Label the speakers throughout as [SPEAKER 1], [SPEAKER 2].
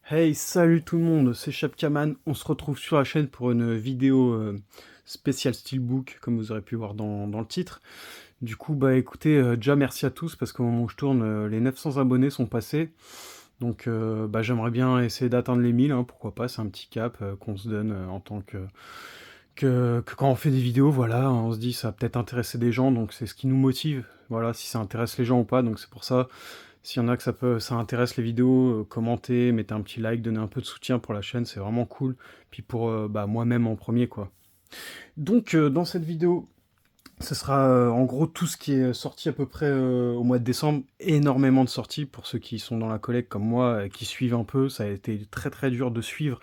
[SPEAKER 1] Hey, salut tout le monde, c'est Chapkaman. On se retrouve sur la chaîne pour une vidéo spéciale Steelbook, comme vous aurez pu voir dans le titre. Du coup, bah écoutez, déjà merci à tous parce qu'au moment où je tourne, les 900 abonnés sont passés. Donc, bah, j'aimerais bien essayer d'atteindre les 1000, hein, pourquoi pas, c'est un petit cap qu'on se donne en tant que quand on fait des vidéos, voilà, on se dit ça va peut-être intéresser des gens, donc c'est ce qui nous motive, voilà, si ça intéresse les gens ou pas, donc c'est pour ça. S'il y en a que ça intéresse les vidéos, commentez, mettez un petit like, donnez un peu de soutien pour la chaîne, c'est vraiment cool. Puis pour bah, moi-même en premier, quoi. Donc, dans cette vidéo, ce sera en gros tout ce qui est sorti à peu près au mois de décembre. Énormément de sorties pour ceux qui sont dans la collecte comme moi, qui suivent un peu. Ça a été très très dur de suivre.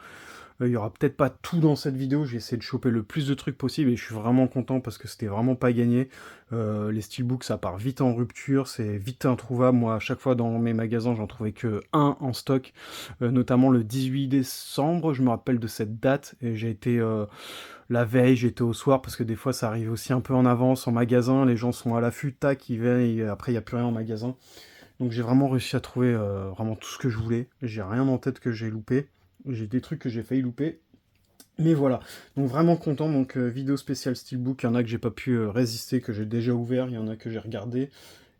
[SPEAKER 1] Il y aura peut-être pas tout dans cette vidéo, j'ai essayé de choper le plus de trucs possible et je suis vraiment content parce que c'était vraiment pas gagné. Les steelbooks ça part vite en rupture, c'est vite introuvable. Moi à chaque fois dans mes magasins j'en trouvais que un en stock, notamment le 18 décembre, je me rappelle de cette date et j'ai été la veille, j'étais au soir parce que des fois ça arrive aussi un peu en avance en magasin, les gens sont à l'affût, tac, ils viennent et après il n'y a plus rien en magasin. Donc j'ai vraiment réussi à trouver vraiment tout ce que je voulais, j'ai rien en tête que j'ai loupé. J'ai des trucs que j'ai failli louper. Mais voilà, donc vraiment content, donc vidéo spéciale Steelbook, il y en a que j'ai pas pu résister, que j'ai déjà ouvert, il y en a que j'ai regardé.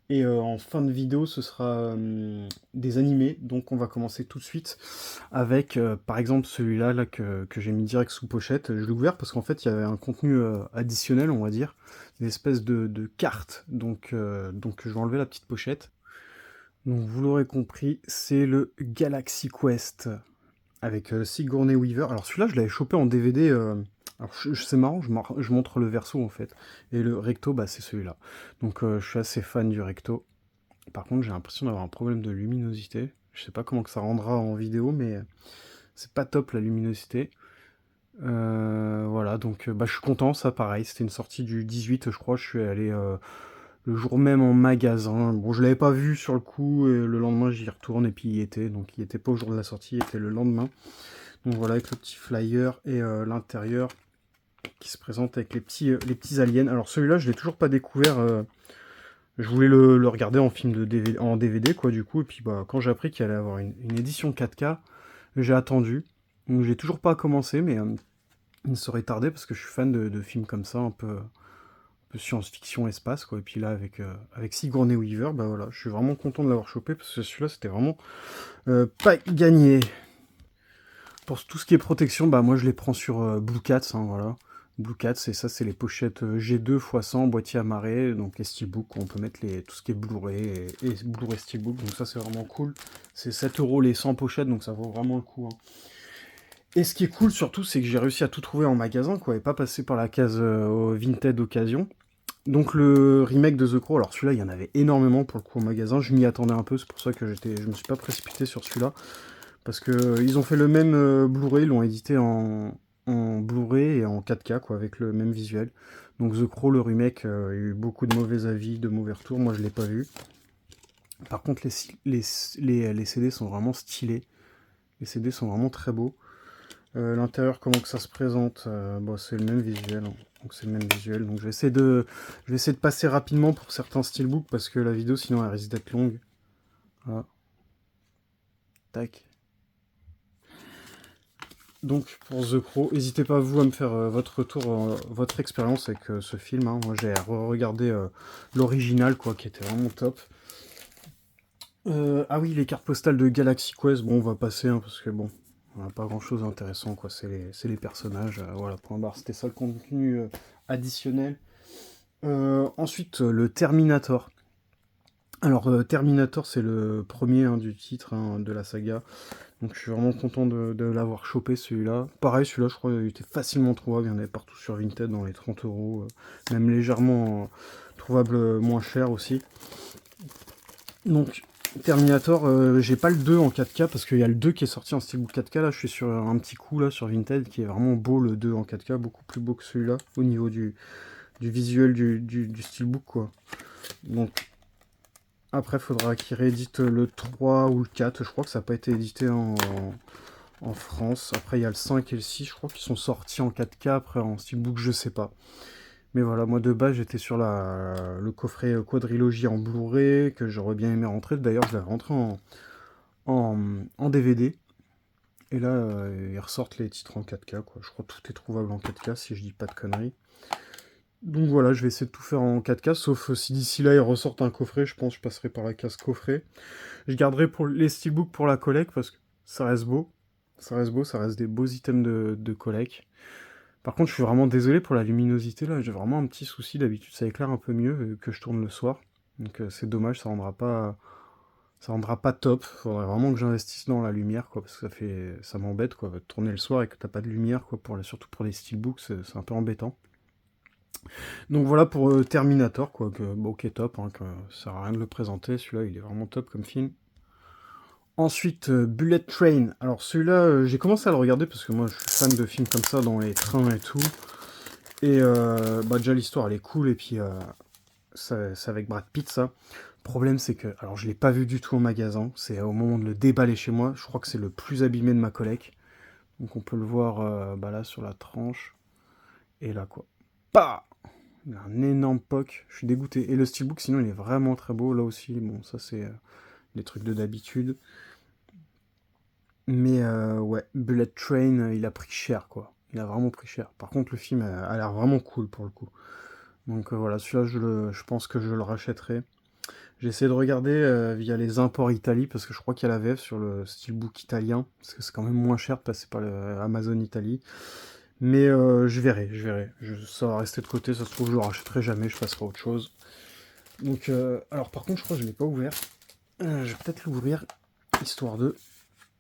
[SPEAKER 1] Et en fin de vidéo, ce sera des animés, donc on va commencer tout de suite avec par exemple celui-là là, que j'ai mis direct sous pochette. Je l'ai ouvert parce qu'en fait il y avait un contenu additionnel, on va dire, une espèce de carte, donc je vais enlever la petite pochette. Donc vous l'aurez compris, c'est le Galaxy Quest avec Sigourney Weaver. Alors celui-là, je l'avais chopé en DVD. Alors c'est marrant, je montre le verso en fait. Et le recto, bah, c'est celui-là. Donc je suis assez fan du recto. Par contre, j'ai l'impression d'avoir un problème de luminosité. Je sais pas comment que ça rendra en vidéo, mais c'est pas top la luminosité. Voilà, donc bah, je suis content, ça pareil. C'était une sortie du 18, je crois. Je suis allé le jour même en magasin. Bon, je l'avais pas vu sur le coup, et le lendemain j'y retourne et puis il y était. Donc il était pas au jour de la sortie, il était le lendemain. Donc voilà, avec le petit flyer et l'intérieur qui se présente avec les petits aliens. Alors celui-là, je l'ai toujours pas découvert. Je voulais le regarder en film de DVD, en DVD, quoi, du coup. Et puis bah, quand j'ai appris qu'il allait avoir une édition 4K, j'ai attendu. Donc j'ai toujours pas commencé, mais il ne saurait tarder parce que je suis fan de films comme ça, un peu science-fiction, espace, quoi. Et puis là, avec Sigourney Weaver, bah voilà, je suis vraiment content de l'avoir chopé parce que celui-là, c'était vraiment pas gagné. Pour tout ce qui est protection, bah moi je les prends sur Blue Cats, hein, voilà. Blue Cats, et ça c'est les pochettes G2 x 100, boîtier amarré, donc les steelbooks, on peut mettre tout ce qui est Blu-ray et Blu-ray steelbook, donc ça c'est vraiment cool. C'est 7 € les 100 pochettes, donc ça vaut vraiment le coup, hein. Et ce qui est cool surtout, c'est que j'ai réussi à tout trouver en magasin, quoi, et pas passer par la case Vinted Occasion. Donc le remake de The Crow, alors celui-là il y en avait énormément pour le coup en magasin, je m'y attendais un peu, c'est pour ça que je me suis pas précipité sur celui-là. Parce que ils ont fait le même Blu-ray, ils l'ont édité en Blu-ray et en 4K, quoi, avec le même visuel. Donc The Crow, le remake, il y a eu beaucoup de mauvais avis, de mauvais retours, moi je l'ai pas vu. Par contre, les CD sont vraiment stylés, les CD sont vraiment très beaux. L'intérieur, comment que ça se présente, bon, c'est le même visuel, hein. Donc c'est le même visuel, donc je vais essayer de passer rapidement pour certains steelbooks, parce que la vidéo sinon elle risque d'être longue. Voilà, tac. Donc pour The Crow, n'hésitez pas vous à me faire votre retour, votre expérience avec ce film, hein. Moi j'ai regardé l'original, quoi, qui était vraiment top. Ah oui, les cartes postales de Galaxy Quest, bon on va passer, hein, parce que bon, on n'a pas grand chose d'intéressant, quoi, c'est les personnages, voilà, point barre, c'était ça le contenu additionnel. Ensuite, le Terminator. Alors Terminator c'est le premier, hein, du titre, hein, de la saga. Donc je suis vraiment content de l'avoir chopé celui-là. Pareil, celui-là, je crois qu'il était facilement trouvable. Il y en avait partout sur Vinted dans les 30 €, même légèrement trouvable moins cher aussi. Donc Terminator, j'ai pas le 2 en 4K parce qu'il y a le 2 qui est sorti en steelbook 4K. Là, je suis sur un petit coup là sur Vinted qui est vraiment beau, le 2 en 4K, beaucoup plus beau que celui-là au niveau du visuel du steelbook, quoi. Donc après, il faudra qu'il réédite le 3 ou le 4. Je crois que ça n'a pas été édité en France. Après, il y a le 5 et le 6, je crois qu'ils sont sortis en 4K. Après, en steelbook, je sais pas. Mais voilà, moi de base, j'étais sur le coffret quadrilogie en Blu-ray, que j'aurais bien aimé rentrer. D'ailleurs, je l'ai rentré en DVD. Et là, ils ressortent les titres en 4K, quoi. Je crois que tout est trouvable en 4K, si je dis pas de conneries. Donc voilà, je vais essayer de tout faire en 4K, sauf si d'ici là ils ressortent un coffret, je pense que je passerai par la case coffret. Je garderai pour les steelbooks pour la collecte, parce que ça reste beau. Ça reste beau, ça reste des beaux items de collecte. Par contre, je suis vraiment désolé pour la luminosité, là, j'ai vraiment un petit souci, d'habitude ça éclaire un peu mieux que je tourne le soir. Donc c'est dommage, ça rendra pas top. Faudrait vraiment que j'investisse dans la lumière, quoi, parce que ça m'embête, quoi, de tourner le soir et que t'as pas de lumière, quoi, surtout pour les steelbooks, c'est un peu embêtant. Donc voilà pour Terminator, quoi, bon, qui est top, hein, que ça sert à rien de le présenter, celui-là il est vraiment top comme film. Ensuite, Bullet Train. Alors celui-là, j'ai commencé à le regarder parce que moi je suis fan de films comme ça dans les trains et tout. Et bah déjà l'histoire elle est cool et puis c'est avec Brad Pitt ça. Le problème c'est que, alors je l'ai pas vu du tout au magasin, c'est au moment de le déballer chez moi, je crois que c'est le plus abîmé de ma collecte. Donc on peut le voir bah là sur la tranche. Et là quoi. Bah, il a un énorme poc, je suis dégoûté. Et le steelbook sinon il est vraiment très beau, là aussi, bon ça c'est les trucs de d'habitude. Mais ouais, Bullet Train, il a pris cher, quoi. Il a vraiment pris cher. Par contre, le film a l'air vraiment cool, pour le coup. Donc voilà, celui-là, je pense que je le rachèterai. J'ai essayé de regarder via les imports Italie, parce que je crois qu'il y a la VF sur le steelbook italien, parce que c'est quand même moins cher de passer par le Amazon Italie. Mais je verrai, je verrai. Ça va rester de côté, ça se trouve, je le rachèterai jamais, je passerai à autre chose. Donc, alors par contre, je crois que je ne l'ai pas ouvert. Je vais peut-être l'ouvrir, histoire de...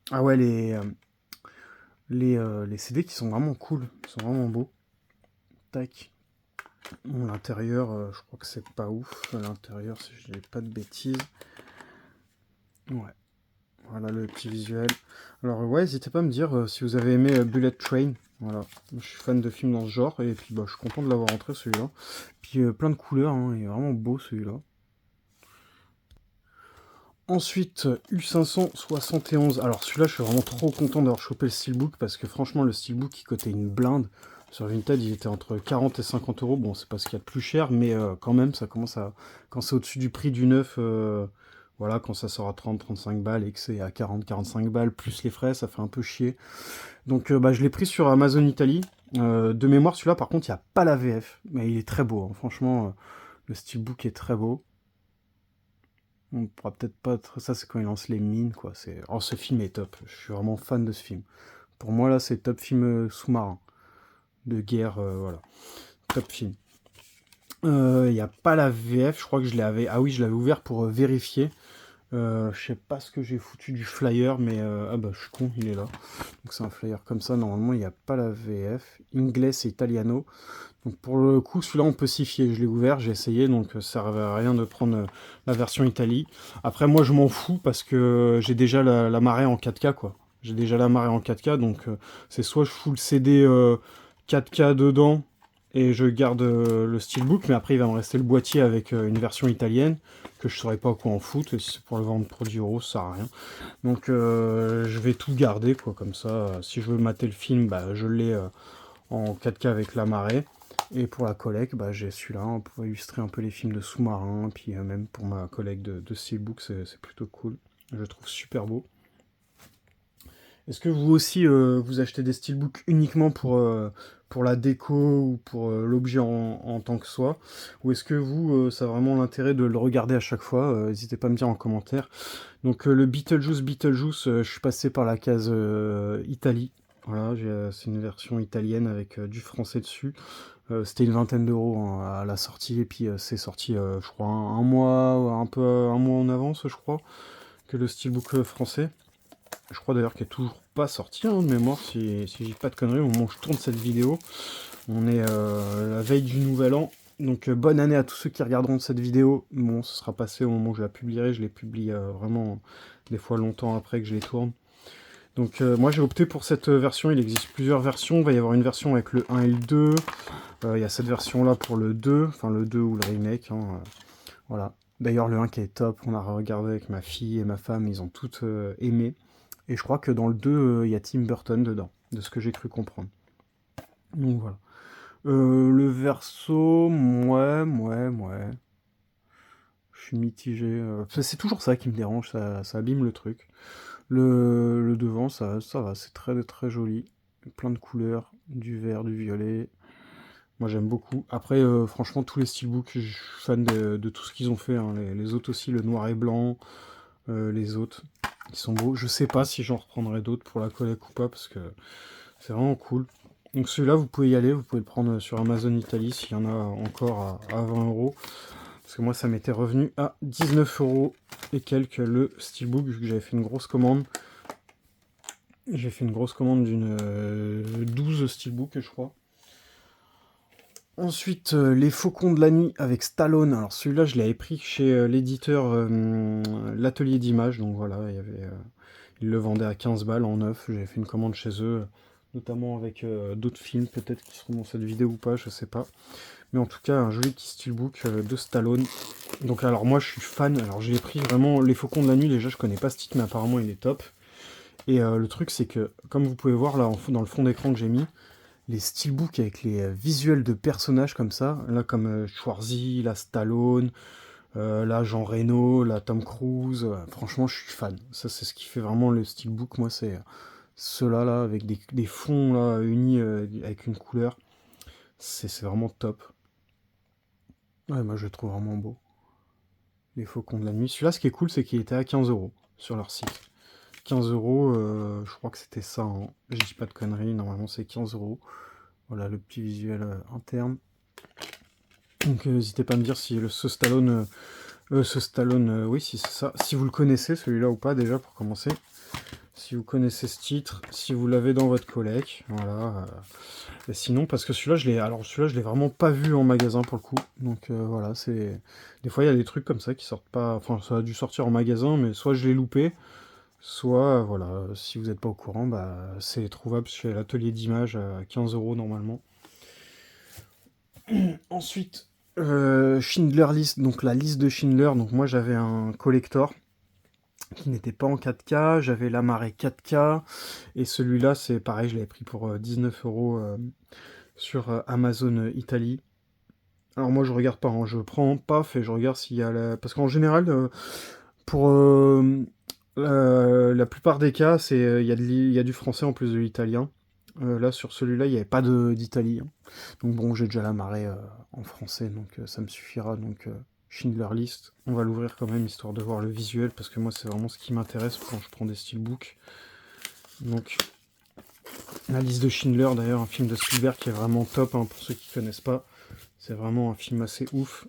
[SPEAKER 1] Ah ouais, les CD qui sont vraiment cool, ils sont vraiment beaux. Tac. Bon, l'intérieur, je crois que c'est pas ouf. L'intérieur, si je dis pas de bêtises. Ouais. Voilà le petit visuel. Alors ouais, n'hésitez pas à me dire si vous avez aimé Bullet Train. Voilà. Je suis fan de films dans ce genre. Et puis bah, je suis content de l'avoir rentré celui-là. Puis plein de couleurs, hein, il est vraiment beau celui-là. Ensuite, U571. Alors celui-là, je suis vraiment trop content d'avoir chopé le steelbook parce que franchement, le steelbook, il coûtait une blinde. Sur Vinted, il était entre 40 et 50 euros. Bon, c'est pas ce qu'il y a de plus cher, mais quand même, ça commence à... Quand c'est au-dessus du prix du neuf, voilà, quand ça sort à 30-35 balles et que c'est à 40-45 balles, plus les frais, ça fait un peu chier. Donc bah, je l'ai pris sur Amazon Italie. De mémoire, celui-là, par contre, il n'y a pas la VF, mais il est très beau, hein. Franchement, le steelbook est très beau. On pourra peut-être pas... Ça, c'est quand il lance les mines, quoi. Oh, ce film est top. Je suis vraiment fan de ce film. Pour moi, là, c'est top film sous-marin. De guerre, voilà. Top film. Il n'y a pas la VF, je crois que je l'avais... Ah oui, je l'avais ouvert pour vérifier. Je sais pas ce que j'ai foutu du flyer, mais... Ah bah, je suis con, il est là. Donc c'est un flyer comme ça, normalement, il n'y a pas la VF. Inglés et Italiano. Donc pour le coup, celui-là, on peut s'y fier. Je l'ai ouvert, j'ai essayé, donc ça servait à rien de prendre la version Italie. Après, moi, je m'en fous parce que j'ai déjà la marée en 4K, quoi. J'ai déjà la marée en 4K, donc c'est soit je fous le CD 4K dedans et je garde le steelbook, mais après, il va me rester le boîtier avec une version italienne que je saurais pas quoi en foutre. Et si c'est pour le vendre pour 10 euros, ça sert à rien. Donc je vais tout garder, quoi, comme ça. Si je veux mater le film, bah, je l'ai en 4K avec la marée. Et pour la collecte, bah, j'ai celui-là, hein, pour illustrer un peu les films de sous-marins, puis même pour ma collecte de steelbook, c'est plutôt cool. Je le trouve super beau. Est-ce que vous aussi, vous achetez des steelbooks uniquement pour la déco ou pour l'objet en tant que soi? Ou est-ce que vous, ça a vraiment l'intérêt de le regarder à chaque fois? N'hésitez pas à me dire en commentaire. Donc le Beetlejuice, je suis passé par la case Italie. Voilà, c'est une version italienne avec du français dessus. C'était une vingtaine d'euros, hein, à la sortie, et puis c'est sorti, je crois, un mois, un mois en avance, je crois, que le steelbook français. Je crois d'ailleurs qu'il n'est toujours pas sorti, hein, de mémoire, si j'ai pas de conneries, au moment où je tourne cette vidéo. On est la veille du nouvel an, donc bonne année à tous ceux qui regarderont cette vidéo. Bon, ce sera passé au moment où je la publierai, je les publie vraiment des fois longtemps après que je les tourne. Donc moi j'ai opté pour cette version, il existe plusieurs versions, il va y avoir une version avec le 1 et le 2, il y a cette version là pour le 2, enfin le 2 ou le remake, hein, voilà. D'ailleurs le 1 qui est top, on a regardé avec ma fille et ma femme, ils ont toutes aimé. Et je crois que dans le 2, il y a Tim Burton dedans, de ce que j'ai cru comprendre. Donc voilà. Le verso, ouais. Je suis mitigé. C'est toujours ça qui me dérange, ça abîme le truc. Le devant, ça va, c'est très très joli. Plein de couleurs, du vert, du violet. Moi j'aime beaucoup. Après, franchement, tous les steelbooks, je suis fan de tout ce qu'ils ont fait, hein. Les autres aussi, le noir et blanc, les autres, ils sont beaux. Je sais pas si j'en reprendrai d'autres pour la collecte ou pas, parce que c'est vraiment cool. Donc celui-là, vous pouvez y aller, vous pouvez le prendre sur Amazon Italie s'il y en a encore à 20 euros. Parce que moi, ça m'était revenu à 19 euros et quelques le steelbook, vu que j'avais fait une grosse commande. J'ai fait une grosse commande d'une 12 steelbooks, je crois. Ensuite, Les Faucons de la Nuit avec Stallone. Alors celui-là, je l'avais pris chez l'éditeur L'Atelier d'Images. Donc voilà, ils le vendaient à 15 balles en neuf. J'avais fait une commande chez eux, notamment avec d'autres films, peut-être qui seront dans cette vidéo ou pas, je sais pas. Mais en tout cas, un joli petit steelbook de Stallone. Donc alors moi, je suis fan. Alors j'ai pris vraiment Les Faucons de la Nuit. Déjà, je connais pas ce titre, mais apparemment, il est top. Et le truc, c'est que, comme vous pouvez voir là, dans le fond d'écran que j'ai mis, les steelbooks avec les visuels de personnages comme ça, là comme Schwarzy, la Stallone, là Jean Reno, là Tom Cruise, franchement je suis fan. Ça c'est ce qui fait vraiment le steelbook, moi c'est ceux-là là, avec des fonds là unis avec une couleur, c'est vraiment top. Ouais, moi je le trouve vraiment beau. Les Faucons de la Nuit. Celui-là, ce qui est cool, c'est qu'il était à 15 euros sur leur site. 15 euros, je crois que c'était ça, hein. Je dis pas de conneries, normalement c'est 15 euros. Voilà le petit visuel interne. Donc n'hésitez pas à me dire si ce Stallone, oui, si c'est ça. Si vous le connaissez, celui-là ou pas, déjà, pour commencer. Si vous connaissez ce titre, si vous l'avez dans votre collègue, voilà. Et sinon, parce que celui-là, je l'ai vraiment pas vu en magasin pour le coup. Donc voilà, c'est... Des fois, il y a des trucs comme ça qui sortent pas... Enfin, ça a dû sortir en magasin, mais soit je l'ai loupé, soit, voilà, si vous n'êtes pas au courant, bah, c'est trouvable chez l'atelier d'image à 15 euros normalement. Ensuite, Schindler List, donc la liste de Schindler. Donc moi j'avais un collector qui n'était pas en 4K, j'avais la marée 4K, et celui-là c'est pareil, je l'avais pris pour 19 euros sur Amazon Italie. Alors moi je regarde pas, hein, je prends paf et je regarde s'il y a la... Parce qu'en général, pour la plupart des cas, il y a du français en plus de l'italien. Là, sur celui-là, il n'y avait pas d'italien. Donc bon, j'ai déjà la marée en français, donc ça me suffira. Donc Schindler List, on va l'ouvrir quand même, histoire de voir le visuel, parce que moi, c'est vraiment ce qui m'intéresse quand je prends des steelbooks. Donc, la liste de Schindler, d'ailleurs, un film de Spielberg qui est vraiment top, hein, pour ceux qui ne connaissent pas. C'est vraiment un film assez ouf.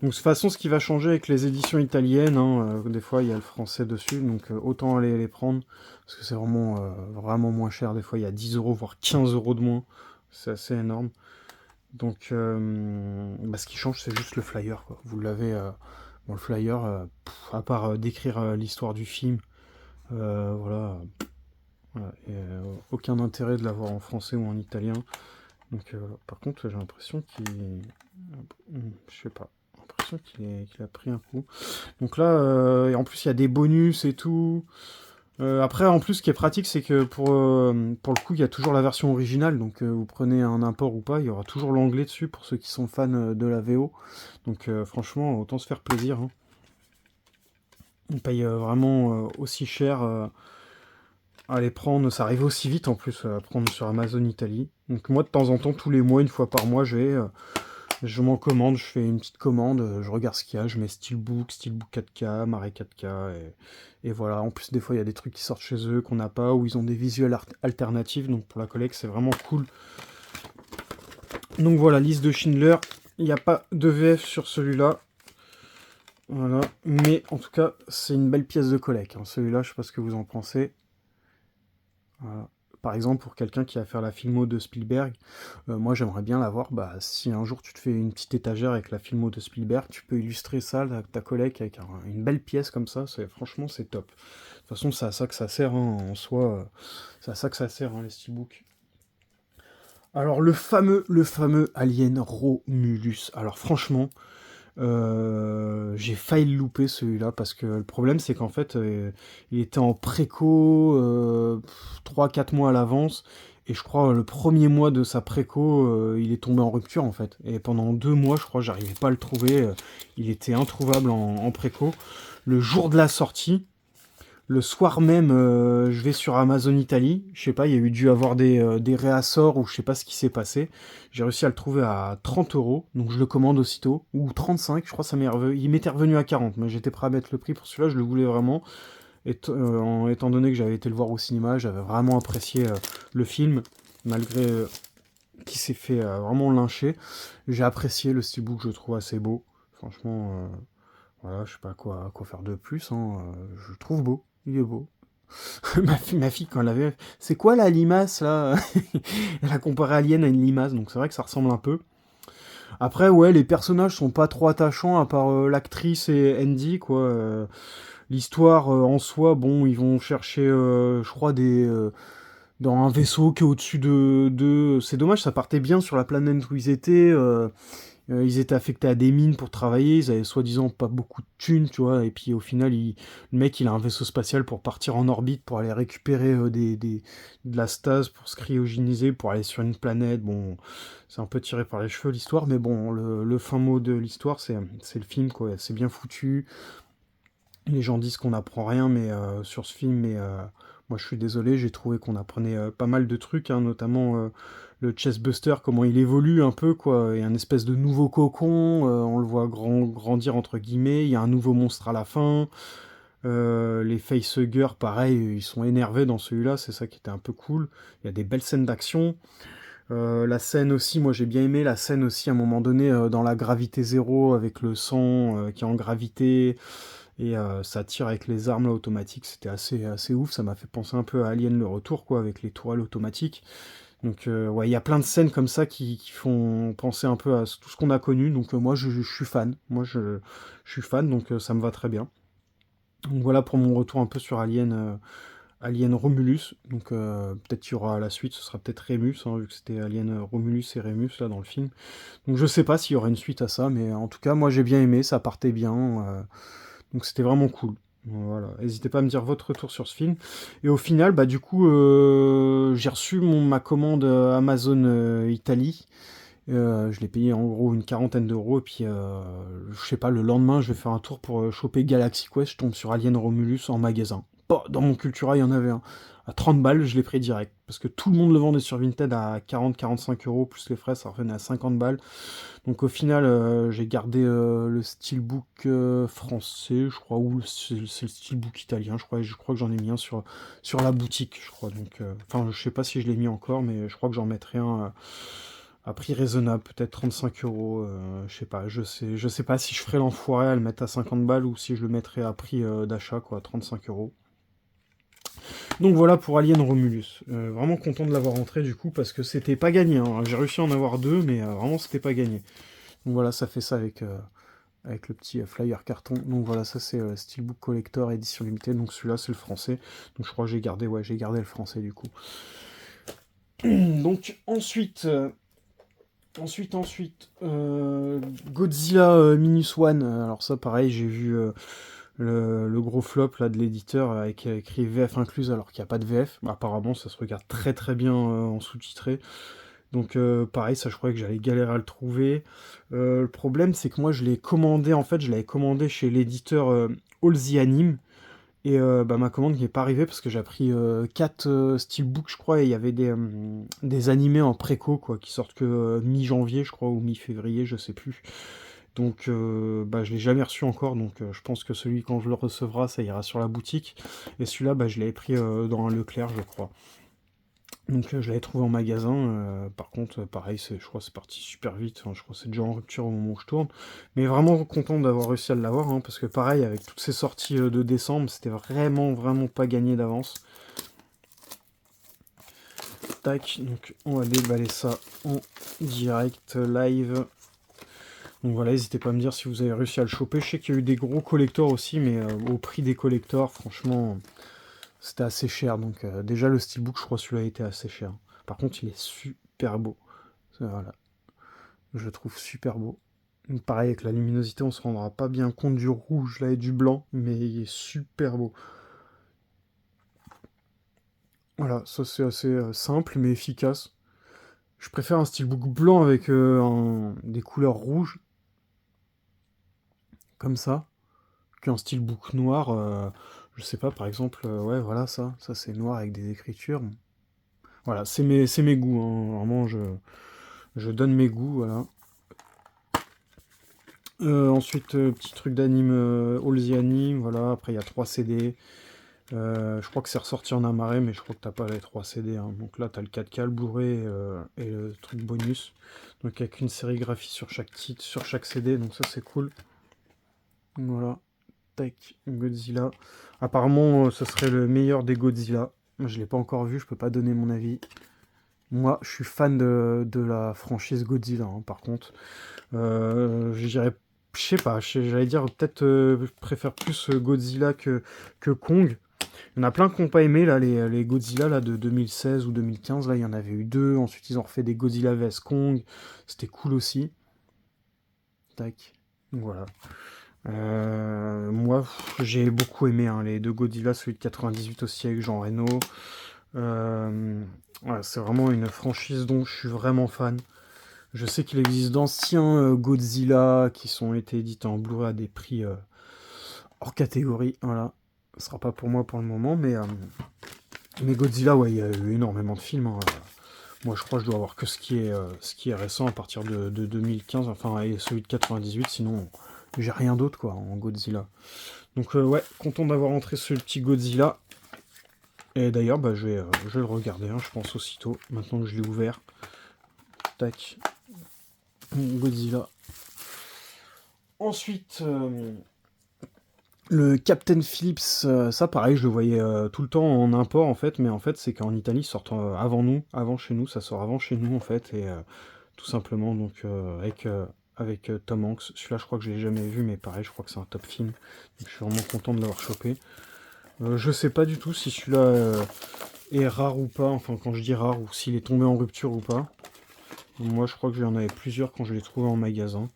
[SPEAKER 1] Donc de toute façon, ce qui va changer avec les éditions italiennes, hein, des fois il y a le français dessus, donc autant aller les prendre, parce que c'est vraiment, vraiment moins cher. Des fois il y a 10 euros, voire 15 euros de moins, c'est assez énorme. Donc bah, ce qui change, c'est juste le flyer, quoi. Vous l'avez, bon, le flyer, à part décrire l'histoire du film, voilà, voilà, et, aucun intérêt de l'avoir en français ou en italien. Donc par contre, j'ai l'impression qu'il... Je sais pas. Qu'il a pris un coup. Donc là, et en plus il y a des bonus et tout. Après, en plus, ce qui est pratique, c'est que pour le coup, il y a toujours la version originale. Donc vous prenez un import ou pas, il y aura toujours l'anglais dessus pour ceux qui sont fans de la VO. Donc franchement, autant se faire plaisir, hein. On paye vraiment aussi cher à les prendre. Ça arrive aussi vite en plus à prendre sur Amazon Italie. Donc moi, de temps en temps, tous les mois, une fois par mois, je m'en commande, je fais une petite commande, je regarde ce qu'il y a, je mets Steelbook 4K, marée 4K, et voilà. En plus, des fois, il y a des trucs qui sortent chez eux qu'on n'a pas, ou ils ont des visuels alternatifs, donc pour la collecte, c'est vraiment cool. Donc voilà, liste de Schindler. Il n'y a pas de VF sur celui-là. Voilà, mais en tout cas, c'est une belle pièce de collecte, hein. Celui-là, je sais pas ce que vous en pensez. Voilà. Par exemple, pour quelqu'un qui va faire la filmo de Spielberg, moi j'aimerais bien l'avoir. Bah, si un jour tu te fais une petite étagère avec la filmo de Spielberg, tu peux illustrer ça, ta collègue, avec une belle pièce comme ça. Franchement, c'est top. De toute façon, c'est à ça que ça sert, hein, en soi. C'est à ça que ça sert, hein, les steelbooks. Alors, le fameux Alien Romulus. Alors, franchement, j'ai failli le louper celui-là, parce que le problème c'est qu'en fait il était en préco 3-4 mois à l'avance, et je crois le premier mois de sa préco il est tombé en rupture en fait, et pendant 2 mois je crois j'arrivais pas à le trouver, il était introuvable en préco. Le jour de la sortie, Le soir même, je vais sur Amazon Italie. Je sais pas, il y a eu dû avoir des réassorts ou je sais pas ce qui s'est passé. J'ai réussi à le trouver à 30 €, donc je le commande aussitôt. Ou 35, je crois que il m'était revenu à 40, mais j'étais prêt à mettre le prix pour celui-là, je le voulais vraiment. Étant donné que j'avais été le voir au cinéma, j'avais vraiment apprécié le film, malgré qu'il s'est fait vraiment lyncher. J'ai apprécié le steelbook, je le trouve assez beau. Franchement, voilà, je sais pas quoi faire de plus, hein. Je le trouve beau, il est beau. Ma fille, quand elle avait... C'est quoi la limace, là? Elle a comparé Alien à une limace, donc c'est vrai que ça ressemble un peu. Après, ouais, les personnages sont pas trop attachants, à part l'actrice et Andy, quoi. L'histoire, en soi, bon, ils vont chercher, je crois, dans un vaisseau qui est au-dessus de... C'est dommage, ça partait bien sur la planète où ils étaient. Ils étaient affectés à des mines pour travailler, ils avaient soi-disant pas beaucoup de thunes, tu vois, et puis au final, le mec, il a un vaisseau spatial pour partir en orbite, pour aller récupérer de la stase, pour se cryogéniser, pour aller sur une planète. Bon, c'est un peu tiré par les cheveux l'histoire, mais bon, le fin mot de l'histoire, c'est le film, quoi. C'est bien foutu. Les gens disent qu'on n'apprend rien mais sur ce film, mais moi je suis désolé, j'ai trouvé qu'on apprenait pas mal de trucs, hein, notamment le Chestbuster, comment il évolue un peu, quoi. Il y a une espèce de nouveau cocon, on le voit grandir entre guillemets, il y a un nouveau monstre à la fin. Les facehuggers, pareil, ils sont énervés dans celui-là, c'est ça qui était un peu cool. Il y a des belles scènes d'action. La scène aussi, moi j'ai bien aimé la scène aussi à un moment donné dans la gravité zéro avec le sang qui est en gravité. Et ça tire avec les armes là, automatiques, c'était assez ouf, ça m'a fait penser un peu à Alien le retour, quoi, avec les tourelles automatiques. Donc ouais, il y a plein de scènes comme ça qui font penser un peu à tout ce qu'on a connu, donc moi je suis fan, je suis fan, donc ça me va très bien. Donc voilà pour mon retour un peu sur Alien Romulus, donc peut-être qu'il y aura la suite, ce sera peut-être Remus, hein, vu que c'était Alien Romulus et Remus là dans le film. Donc je sais pas s'il y aura une suite à ça, mais en tout cas moi j'ai bien aimé, ça partait bien. Donc c'était vraiment cool. Voilà. N'hésitez pas à me dire votre retour sur ce film. Et au final, bah du coup, j'ai reçu ma commande Amazon Italie. Je l'ai payé en gros une quarantaine d'euros. Et puis, je sais pas, le lendemain, je vais faire un tour pour choper Galaxy Quest. Je tombe sur Alien Romulus en magasin. Bah, dans mon Cultura, il y en avait un. À 30 balles, je l'ai pris direct. Parce que tout le monde le vendait sur Vinted à 40-45 €, plus les frais, ça revenait à 50 balles. Donc au final, j'ai gardé le steelbook français, je crois, ou c'est le steelbook italien, je crois que j'en ai mis un sur la boutique, je crois. Donc, enfin, je sais pas si je l'ai mis encore, mais je crois que j'en mettrai un à prix raisonnable, peut-être 35 €. Je sais pas si je ferai l'enfoiré à le mettre à 50 balles ou si je le mettrai à prix d'achat, quoi, 35 €. Donc voilà pour Alien Romulus. Vraiment content de l'avoir rentré du coup parce que c'était pas gagné, hein. J'ai réussi à en avoir deux, mais vraiment c'était pas gagné. Donc voilà, ça fait ça avec le petit flyer carton. Donc voilà, ça c'est Steelbook Collector édition limitée. Donc celui-là c'est le français. Donc je crois que j'ai gardé le français du coup. Donc Godzilla Minus One. Alors ça pareil, j'ai vu le gros flop là de l'éditeur avec écrit VF incluse alors qu'il n'y a pas de VF. Bah, apparemment ça se regarde très très bien en sous-titré. Donc pareil, ça je croyais que j'allais galérer à le trouver. Le problème c'est que moi je l'ai commandé, en fait je l'avais commandé chez l'éditeur All the Anime. Et bah, ma commande n'est pas arrivée parce que j'ai pris 4 steelbooks je crois et il y avait des animés en préco quoi, qui sortent que mi-janvier je crois ou mi-février, je sais plus. Donc bah, je l'ai jamais reçu encore, donc je pense que celui quand je le recevra ça ira sur la boutique. Et celui-là bah, je l'avais pris dans un Leclerc je crois. Donc je l'avais trouvé en magasin, par contre pareil, je crois que c'est parti super vite, enfin, je crois que c'est déjà en rupture au moment où je tourne, mais vraiment content d'avoir réussi à l'avoir, hein, parce que pareil, avec toutes ces sorties de décembre, c'était vraiment pas gagné d'avance. Tac, donc on va déballer ça en direct live. Donc voilà, n'hésitez pas à me dire si vous avez réussi à le choper, je sais qu'il y a eu des gros collectors aussi, mais au prix des collectors, franchement... C'était assez cher, donc déjà le steelbook, je crois celui-là était assez cher. Par contre, il est super beau. Voilà, je le trouve super beau. Donc, pareil, avec la luminosité, on se rendra pas bien compte du rouge là et du blanc, mais il est super beau. Voilà, ça c'est assez simple mais efficace. Je préfère un steelbook blanc avec des couleurs rouges, comme ça, qu'un steelbook noir. Je sais pas, par exemple, ouais, voilà, ça c'est noir avec des écritures. Voilà, c'est mes goûts, hein. Vraiment, je donne mes goûts, voilà. Ensuite, petit truc d'anime, All the Anime, voilà. Après, il y a 3 CD. Je crois que c'est ressorti en amarré, mais je crois que t'as pas les 3 CD, hein. Donc là, t'as le 4K, le Blu-ray et le truc bonus. Donc avec une sérigraphie sur chaque titre, sur chaque CD, donc ça c'est cool. Voilà, tac, Godzilla. Apparemment, ce serait le meilleur des Godzilla. Moi, je l'ai pas encore vu, je peux pas donner mon avis. Moi, je suis fan de la franchise Godzilla, hein, par contre. Je dirais, je sais pas, j'allais dire peut-être je préfère plus Godzilla que Kong. Il y en a plein qui n'ont pas aimé, là, les Godzilla là, de 2016 ou 2015. Là, il y en avait eu deux. Ensuite, ils ont refait des Godzilla vs Kong. C'était cool aussi. Tac. Donc, voilà. Moi, j'ai beaucoup aimé hein, les deux Godzilla, celui de 98 aussi avec Jean Reno. Voilà, c'est vraiment une franchise dont je suis vraiment fan. Je sais qu'il existe d'anciens Godzilla qui sont été édités en Blu-ray à des prix hors catégorie. Voilà. Ce sera pas pour moi pour le moment, mais Godzilla, ouais, il y a eu énormément de films, hein. Moi, je crois que je dois avoir que ce qui est récent à partir de 2015, enfin, et celui de 98, sinon, j'ai rien d'autre, quoi, en Godzilla. Donc, ouais, content d'avoir entré ce petit Godzilla. Et d'ailleurs, bah, je vais le regarder, hein, je pense, aussitôt, maintenant que je l'ai ouvert. Tac. Godzilla. Ensuite, le Captain Phillips, ça pareil, je le voyais tout le temps en import en fait, mais en fait c'est qu'en Italie, ils sortent avant nous, avant chez nous, ça sort avant chez nous en fait, et tout simplement donc avec Tom Hanks. Celui-là, je crois que je l'ai jamais vu, mais pareil, je crois que c'est un top film. Donc, je suis vraiment content de l'avoir chopé. Je sais pas du tout si celui-là est rare ou pas, enfin quand je dis rare, ou s'il est tombé en rupture ou pas. Moi, je crois que j'en avais plusieurs quand je l'ai trouvé en magasin.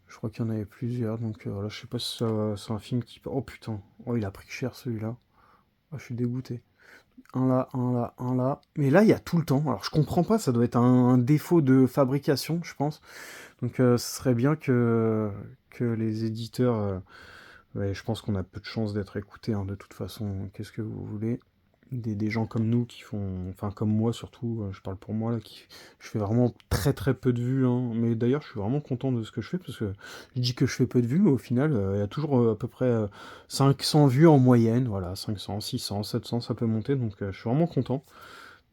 [SPEAKER 1] Je crois qu'il y en avait plusieurs, donc voilà, je sais pas si c'est un film qui... Oh putain, oh il a pris cher celui-là. Oh, je suis dégoûté. Un là, un là, un là. Mais là, il y a tout le temps. Alors je comprends pas, ça doit être un défaut de fabrication, je pense. Donc ce serait bien que les éditeurs... ouais, je pense qu'on a peu de chances d'être écoutés, hein, de toute façon. Qu'est-ce que vous voulez? Des gens comme nous qui font, enfin comme moi surtout, je parle pour moi là, je fais vraiment très très peu de vues, hein. Mais d'ailleurs je suis vraiment content de ce que je fais parce que je dis que je fais peu de vues, mais au final il y a toujours à peu près 500 vues en moyenne, voilà, 500, 600, 700 ça peut monter, donc je suis vraiment content.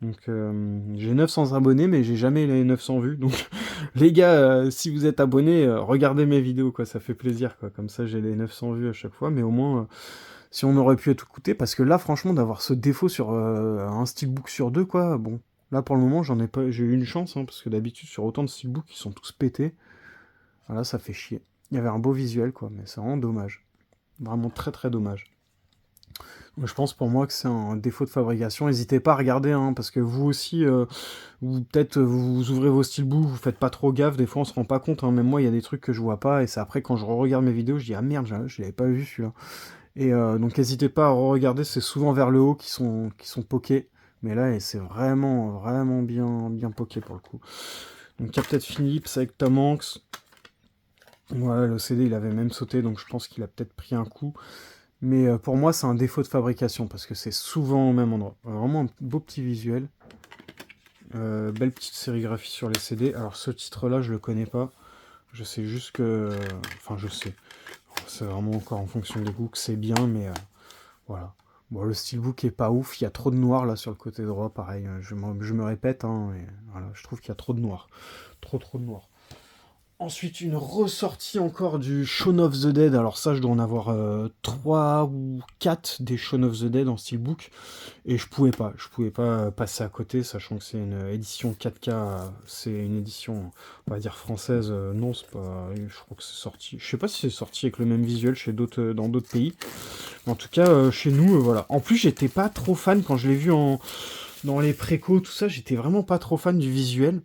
[SPEAKER 1] Donc j'ai 900 abonnés mais j'ai jamais les 900 vues, donc les gars, si vous êtes abonnés, regardez mes vidéos quoi, ça fait plaisir quoi, comme ça j'ai les 900 vues à chaque fois, mais au moins si on aurait pu être écouté, parce que là, franchement, d'avoir ce défaut sur un steelbook sur deux, quoi, bon, là pour le moment, j'en ai pas, j'ai eu une chance, hein, parce que d'habitude, sur autant de steelbooks, ils sont tous pétés. Voilà, ça fait chier. Il y avait un beau visuel, quoi, mais c'est vraiment dommage. Vraiment très très dommage. Je pense pour moi que c'est un défaut de fabrication. N'hésitez pas à regarder, hein, parce que vous aussi, vous peut-être vous ouvrez vos steelbooks, vous faites pas trop gaffe, des fois on se rend pas compte, hein. Même moi, il y a des trucs que je vois pas, et c'est après quand je regarde mes vidéos, je dis ah merde, je l'avais pas vu celui-là. Et donc n'hésitez pas à regarder, c'est souvent vers le haut qui sont pokés. Mais là, et c'est vraiment, vraiment bien, bien poké pour le coup. Donc Captain Phillips avec Tom Hanks. Ouais, le CD, il avait même sauté, donc je pense qu'il a peut-être pris un coup. Mais pour moi, c'est un défaut de fabrication, parce que c'est souvent au même endroit. Vraiment un beau petit visuel. Belle petite sérigraphie sur les CD. Alors ce titre-là, je le connais pas. Je sais juste que... Enfin, je sais. C'est vraiment encore en fonction des goûts que c'est bien, mais... Voilà. Bon, le steelbook est pas ouf, il y a trop de noir là sur le côté droit, pareil, je me répète, hein, et voilà, je trouve qu'il y a trop de noir. Trop trop de noir. Ensuite, une ressortie encore du Shaun of the Dead. Alors ça, je dois en avoir 3 ou 4 des Shaun of the Dead en steelbook. Et je pouvais pas passer à côté, sachant que c'est une édition 4K, c'est une édition, on va dire française. Non, c'est pas, je crois que c'est sorti. Je sais pas si c'est sorti avec le même visuel chez d'autres, dans d'autres pays. En tout cas, chez nous, voilà. En plus, j'étais pas trop fan quand je l'ai vu dans les précos, tout ça. J'étais vraiment pas trop fan du visuel.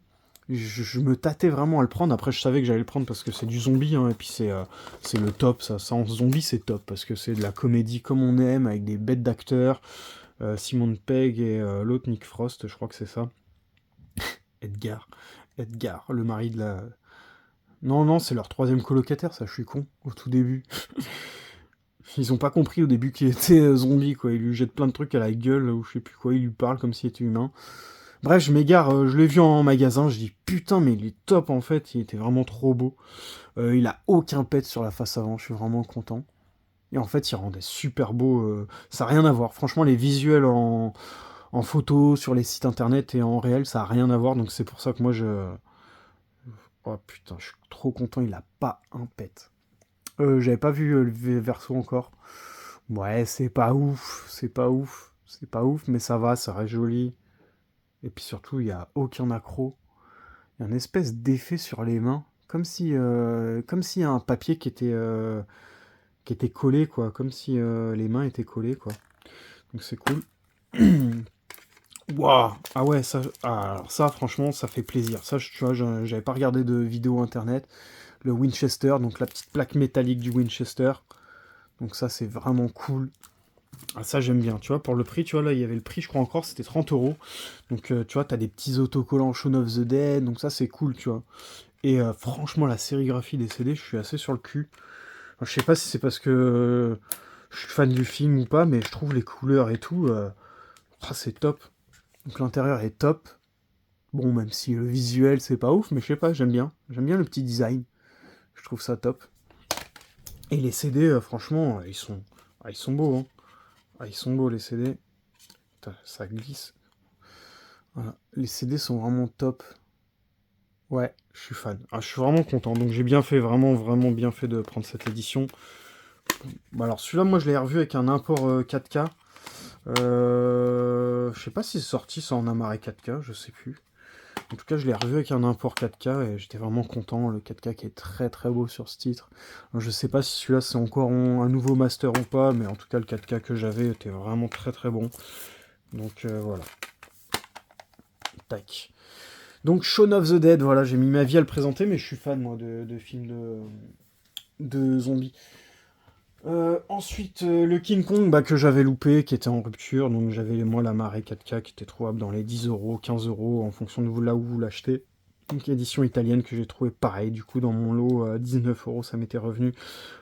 [SPEAKER 1] Je me tâtais vraiment à le prendre. Après, je savais que j'allais le prendre parce que c'est du zombie, hein, et puis c'est le top, ça. Ça, en zombie, c'est top parce que c'est de la comédie comme on aime, avec des bêtes d'acteurs. Simon Pegg et l'autre Nick Frost, je crois que c'est ça. Edgar. Edgar, le mari de la... Non, non, c'est leur troisième colocataire, ça, je suis con, au tout début. Ils ont pas compris au début qu'il était zombie, quoi. Il lui jette plein de trucs à la gueule, ou je sais plus quoi, il lui parle comme s'il était humain. Bref, je m'égare, je l'ai vu en magasin, je dis putain, mais il est top en fait, il était vraiment trop beau. Il a aucun pet sur la face avant, je suis vraiment content. Et en fait, il rendait super beau, ça a rien à voir. Franchement, les visuels en photo, sur les sites internet et en réel, ça a rien à voir, donc c'est pour ça que moi je... Oh putain, je suis trop content, il a pas un pet. J'avais pas vu le verso encore. Ouais, c'est pas ouf, c'est pas ouf, c'est pas ouf, mais ça reste joli. Et puis surtout, il y a aucun accro. Il y a une espèce d'effet sur les mains, comme s'il y a un papier qui était collé, quoi, comme si les mains étaient collées, quoi. Donc c'est cool. Waouh. Ah ouais, ça, alors ça, franchement, ça fait plaisir. Ça, tu vois, j'avais pas regardé de vidéo internet. Le Winchester, donc la petite plaque métallique du Winchester. Donc ça, c'est vraiment cool. Ah, ça, j'aime bien. Tu vois, pour le prix, tu vois, là, il y avait le prix, je crois encore, c'était 30 €. Donc, tu vois, t'as des petits autocollants Shaun of the Dead. Donc ça, c'est cool, tu vois. Et franchement, la sérigraphie des CD, je suis assez sur le cul. Alors, je sais pas si c'est parce que je suis fan du film ou pas, mais je trouve les couleurs et tout, c'est top. Donc l'intérieur est top. Bon, même si le visuel, c'est pas ouf, mais je sais pas, j'aime bien. J'aime bien le petit design. Je trouve ça top. Et les CD, franchement, ils sont beaux, hein. Ah, ils sont beaux, les CD. Putain, ça glisse. Voilà. Les CD sont vraiment top. Ouais, je suis fan. Ah, je suis vraiment content. Donc j'ai bien fait, vraiment, vraiment bien fait de prendre cette édition. Bah, alors celui-là, moi, je l'ai revu avec un import 4K. Je sais pas si c'est sorti ça en amarré 4K, je sais plus. En tout cas, je l'ai revu avec un import 4K et j'étais vraiment content. Le 4K qui est très très beau sur ce titre. Alors, je sais pas si celui-là c'est encore un nouveau master ou pas, mais en tout cas, le 4K que j'avais était vraiment très très bon. Donc voilà. Tac. Donc Shaun of the Dead, voilà, j'ai mis ma vie à le présenter, mais je suis fan moi de films de zombies. Ensuite, le King Kong bah, que j'avais loupé, qui était en rupture, donc j'avais moi la marée 4K qui était trouvable dans les 10 €, 15 € en fonction de là où vous l'achetez. Donc édition italienne que j'ai trouvé pareil, du coup dans mon lot à 19 € ça m'était revenu.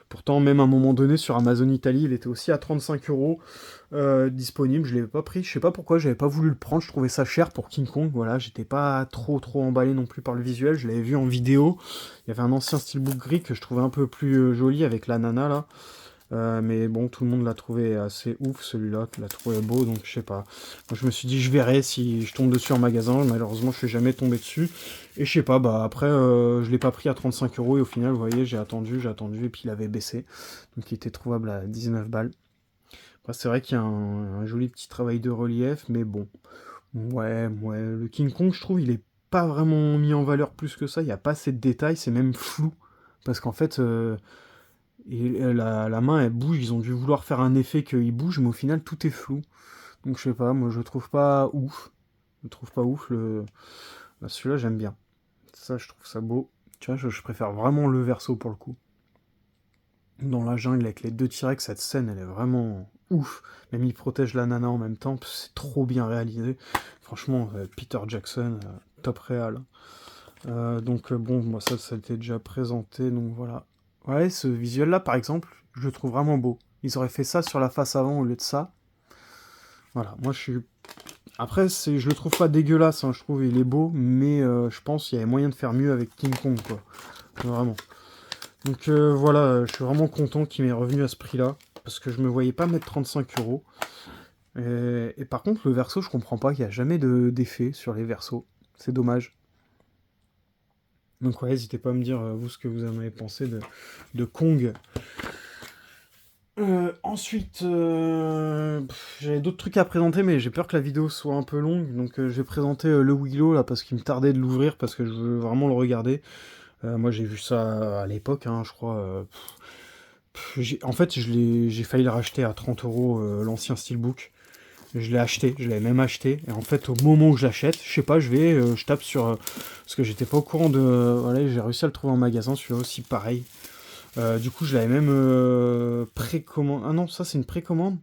[SPEAKER 1] Pourtant même à un moment donné sur Amazon Italie il était aussi à 35 € disponible, je l'avais pas pris, je sais pas pourquoi, j'avais pas voulu le prendre, je trouvais ça cher pour King Kong, voilà, j'étais pas trop emballé non plus par le visuel, je l'avais vu en vidéo, il y avait un ancien steelbook gris que je trouvais un peu plus joli avec la nana là. Mais bon, tout le monde l'a trouvé assez ouf, celui-là, l'a trouvé beau, donc je sais pas. Moi, je me suis dit, je verrai si je tombe dessus en magasin. Malheureusement, je suis jamais tombé dessus. Et je sais pas, bah après, je l'ai pas pris à 35 € et au final, vous voyez, j'ai attendu, et puis il avait baissé. Donc il était trouvable à 19 balles. Après, c'est vrai qu'il y a un joli petit travail de relief, mais bon. Ouais, le King Kong, je trouve, il est pas vraiment mis en valeur plus que ça. Il n'y a pas assez de détails, c'est même flou. Parce qu'en fait, la main, elle bouge, ils ont dû vouloir faire un effet qu'il bouge, mais au final, tout est flou. Donc je sais pas, moi je trouve pas ouf. Je trouve pas ouf, bah, celui-là j'aime bien. Ça, je trouve ça beau. Tu vois, je préfère vraiment le verso pour le coup. Dans la jungle avec les deux T-Rex, cette scène, elle est vraiment ouf. Même il protège la nana en même temps, c'est trop bien réalisé. Franchement, Peter Jackson, top réal. Donc bon, moi ça a été déjà présenté, donc voilà. Ouais, ce visuel-là, par exemple, je le trouve vraiment beau. Ils auraient fait ça sur la face avant au lieu de ça. Voilà, moi je suis... Après, je le trouve pas dégueulasse, hein, je trouve il est beau, mais je pense qu'il y avait moyen de faire mieux avec King Kong, quoi. Vraiment. Donc voilà, je suis vraiment content qu'il m'ait revenu à ce prix-là, parce que je me voyais pas mettre 35 €. Et par contre, le verso, je comprends pas qu'il n'y a jamais d'effet sur les versos. C'est dommage. Donc ouais, n'hésitez pas à me dire, vous, ce que vous en avez pensé de Kong. Ensuite, j'avais d'autres trucs à présenter, mais j'ai peur que la vidéo soit un peu longue, donc je vais présenter le Willow, là, parce qu'il me tardait de l'ouvrir, parce que je veux vraiment le regarder. Moi, j'ai vu ça à l'époque, hein, je crois. En fait, j'ai failli le racheter à 30 € l'ancien Steelbook. Je l'ai acheté, je l'avais même acheté. Et en fait, au moment où je l'achète, je sais pas, je tape sur... parce que j'étais pas au courant de... Voilà, j'ai réussi à le trouver en magasin, celui-là aussi, pareil. Du coup, je l'avais même précommandé. Ah non, ça, c'est une précommande.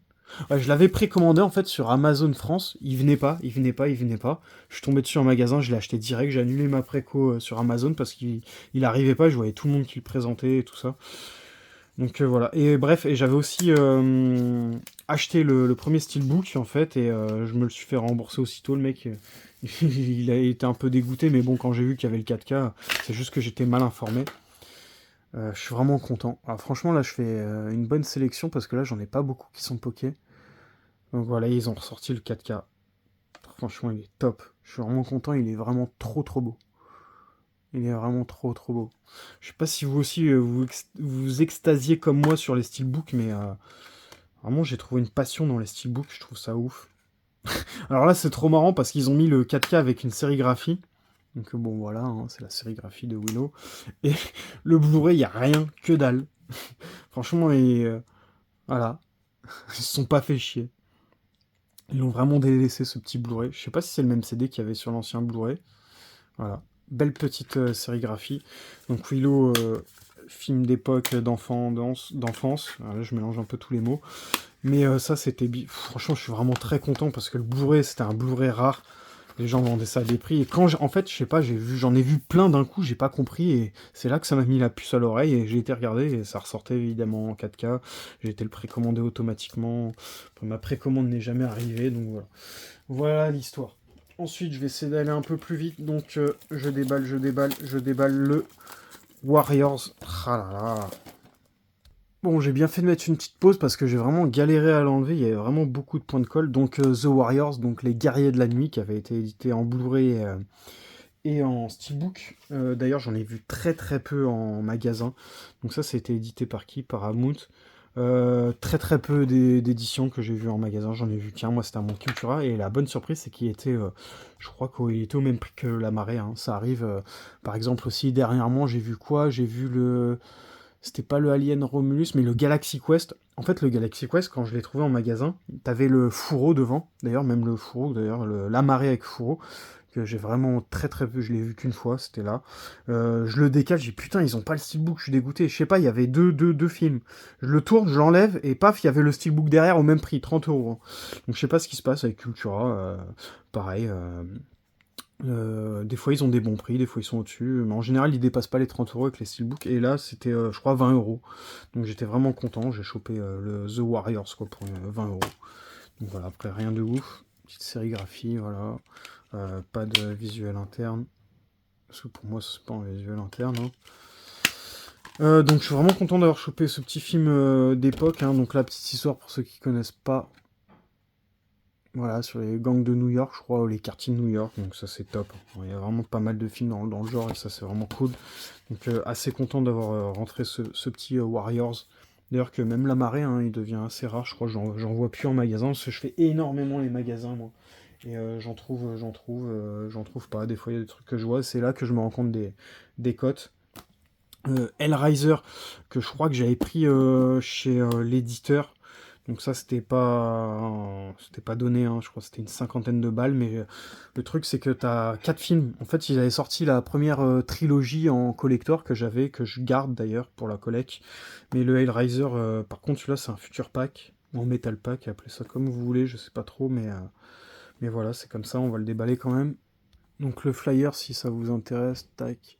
[SPEAKER 1] Ouais, je l'avais précommandé, en fait, sur Amazon France. Il venait pas. Je suis tombé dessus en magasin, je l'ai acheté direct. J'ai annulé ma préco sur Amazon parce qu'il arrivait pas. Je voyais tout le monde qui le présentait et tout ça. Donc voilà. Et bref, et j'avais aussi acheté le premier Steelbook, en fait, et je me le suis fait rembourser aussitôt, le mec. Il a été un peu dégoûté, mais bon, quand j'ai vu qu'il y avait le 4K, c'est juste que j'étais mal informé. Je suis vraiment content. Alors, franchement, là, je fais une bonne sélection, parce que là, j'en ai pas beaucoup qui sont pokés. Donc voilà, ils ont ressorti le 4K. Franchement, il est top. Je suis vraiment content, il est vraiment trop trop beau. Il est vraiment trop trop beau. Je sais pas si vous aussi vous extasiez comme moi sur les steelbooks, mais vraiment j'ai trouvé une passion dans les steelbooks, je trouve ça ouf. Alors là c'est trop marrant parce qu'ils ont mis le 4K avec une sérigraphie. Donc bon voilà, hein, c'est la sérigraphie de Willow. Et le Blu-ray, il n'y a rien, que dalle. Franchement, et voilà, ils se sont pas fait chier. Ils ont vraiment délaissé ce petit Blu-ray. Je sais pas si c'est le même CD qu'il y avait sur l'ancien Blu-ray. Voilà. Belle petite sérigraphie. Donc Willow, film d'époque, d'enfance. Là, je mélange un peu tous les mots. Mais ça, c'était... Franchement, je suis vraiment très content parce que le Blu-ray, c'était un Blu-ray rare. Les gens vendaient ça à des prix. Et quand, en fait, je sais pas, j'en ai vu plein d'un coup, j'ai pas compris. Et c'est là que ça m'a mis la puce à l'oreille. Et j'ai été regarder et ça ressortait évidemment en 4K. J'ai été le précommandé automatiquement. Ma précommande n'est jamais arrivée. Donc voilà. Voilà l'histoire. Ensuite, je vais essayer d'aller un peu plus vite. Donc, je déballe le Warriors. Ah là là. Bon, j'ai bien fait de mettre une petite pause parce que j'ai vraiment galéré à l'enlever. Il y avait vraiment beaucoup de points de colle. Donc, The Warriors, donc les guerriers de la nuit, qui avait été édité en Blu-ray et en steelbook. D'ailleurs, j'en ai vu très très peu en magasin. Donc ça, c'était édité par qui? Par Paramount. Très très peu d'éditions que j'ai vu en magasin. J'en ai vu qu'un, moi c'était à mon Cultura. Et la bonne surprise, c'est qu'il était, je crois qu'il était au même prix que la marée. Hein. Ça arrive, par exemple aussi, dernièrement, j'ai vu quoi? J'ai vu le... C'était pas le Alien Romulus, mais le Galaxy Quest. En fait, le Galaxy Quest, quand je l'ai trouvé en magasin, t'avais le fourreau devant. D'ailleurs, même le fourreau, d'ailleurs, la marée avec fourreau que j'ai vraiment très très peu, je l'ai vu qu'une fois, c'était là. Je le décale, j'ai putain, ils ont pas le steelbook, je suis dégoûté. Je sais pas, il y avait deux films. Je le tourne, je l'enlève, et paf, il y avait le steelbook derrière au même prix, 30 euros. Hein. Donc je sais pas ce qui se passe avec Cultura, pareil. Des fois ils ont des bons prix, des fois ils sont au-dessus, mais en général ils dépassent pas les 30 euros avec les steelbooks, et là c'était je crois 20 euros. Donc j'étais vraiment content, j'ai chopé le The Warriors quoi, pour 20 euros. Donc voilà, après rien de ouf, petite sérigraphie, voilà. Pas de visuel interne. Parce que pour moi, c'est pas un visuel interne. Hein. Donc je suis vraiment content d'avoir chopé ce petit film d'époque. Hein. Donc la petite histoire pour ceux qui connaissent pas. Voilà, sur les gangs de New York, je crois, ou les quartiers de New York. Donc ça c'est top. Il y a vraiment pas mal de films dans le genre et ça c'est vraiment cool. Donc assez content d'avoir rentré ce petit Warriors. D'ailleurs que même la marée, hein, il devient assez rare. Je crois que j'en vois plus en magasin parce que je fais énormément les magasins moi. Et j'en trouve pas. Des fois, il y a des trucs que je vois. C'est là que je me rends compte des cotes. Hellraiser, que je crois que j'avais pris chez l'éditeur. Donc ça, c'était pas donné. Hein. Je crois que c'était une cinquantaine de balles. Mais le truc, c'est que t'as 4 films. En fait, ils avaient sorti la première trilogie en collector que j'avais, que je garde d'ailleurs pour la collect. Mais le Hellraiser, par contre, celui-là, c'est un future pack. En metal pack, appelez ça comme vous voulez, je sais pas trop, mais voilà, c'est comme ça, on va le déballer quand même. Donc le flyer, si ça vous intéresse, tac.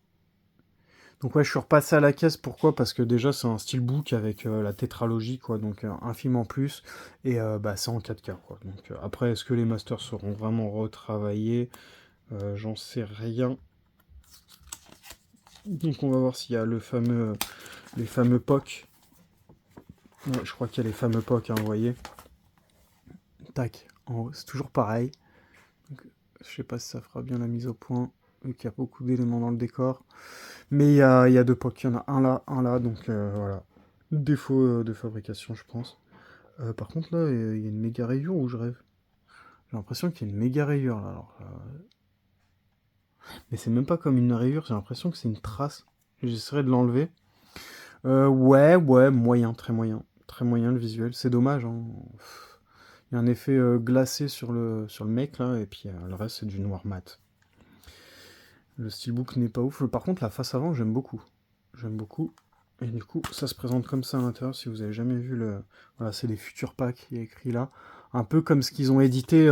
[SPEAKER 1] Donc ouais, je suis repassé à la caisse, pourquoi? Parce que déjà c'est un steelbook avec la tétralogie, quoi, donc un film en plus, et bah c'est en 4K, quoi. Donc après, est-ce que les masters seront vraiment retravaillés? J'en sais rien. Donc on va voir s'il y a les fameux POC. Ouais, je crois qu'il y a les fameux POC, hein, vous voyez. Tac, en haut, c'est toujours pareil. Donc, je sais pas si ça fera bien la mise au point, vu qu'il y a beaucoup d'éléments dans le décor. Mais il y a deux POC, il y en a un là, donc voilà. Défaut de fabrication, je pense. Par contre, là, il y a une méga rayure où je rêve. J'ai l'impression qu'il y a une méga rayure, là. Alors, mais c'est même pas comme une rayure, j'ai l'impression que c'est une trace. J'essaierai de l'enlever. Ouais, moyen, très moyen. Très moyen le visuel, c'est dommage. Hein. Il y a un effet glacé sur le mec, là, et puis le reste, c'est du noir mat. Le steelbook n'est pas ouf. Par contre, la face avant, j'aime beaucoup. J'aime beaucoup. Et du coup, ça se présente comme ça à l'intérieur. Si vous avez jamais vu le... Voilà, c'est les futurs packs, il y a écrit là. Un peu comme ce qu'ils ont édité,